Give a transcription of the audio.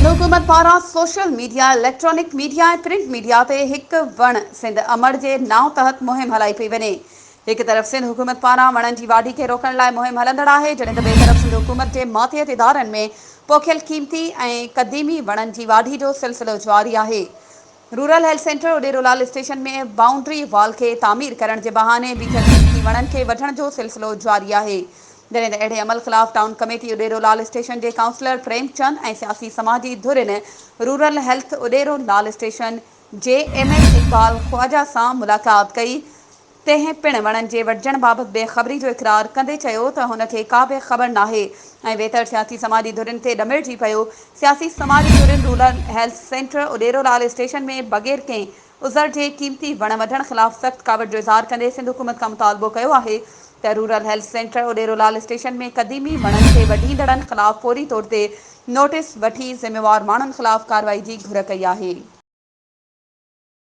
सिंध हुकूमत पारां social media, electronic media ऐं प्रिंट मीडिया ते हिकु वण सिंध अमर जे नाव तहत मुहिम हलाई पई वञे। हिकु तरफ़ सिंध हुकूमत पारां वणनि जी वाढी खे रोकण लाइ मुहिम हलंदड़ आहे, जॾहिं त ॿिए तरफ़ सिंध हुकूमत जे मातहत इदारनि में पोखियल क़ीमती ऐं क़दीमी वणनि जी वाढी जो सिलसिलो जारी आहे। Rural health centre Uderolal station में बाउंड्री वॉल खे तामीर करण जे बहाने बीठल क़ीमती वणनि खे वठण जो सिलसिलो जारी आहे। जॾहिं त अहिड़े अमल ख़िलाफ़ टाउन कमेटी उॾेरोलाल स्टेशन जे काउंसलर प्रेमचंद ऐं सियासी समाजी धुरिन रूरल हेल्थ उॾेरोलाल स्टेशन जे MS इक़बाल ख्वाजा सां मुलाक़ात कई। तंहिं पिणु वणनि जे वठिजण बाबति बेख़बरी जो इक़रार कंदे चयो त हुनखे का बि ख़बर नाहे ऐं वेतर सियासी समाजी धुरिन ते ॾमिड़जी पियो। सियासी समाजी धुरिन rural health centre Uderolal station में बग़ैर कंहिं उज़र जे क़ीमती वण वठण ख़िलाफ़ सख़्त कावड़ जो इज़हार कंदे सिंध हुकूमत खां मुतालबो कयो आहे त rural health centre Uderolal station में क़दीमी वणनि खे वढींदड़नि ख़िलाफ़ फौरी तौर ते नोटिस वठी ज़िम्मेवार माण्हुनि ख़िलाफ़ कार्रवाई जी घुर कई आहे।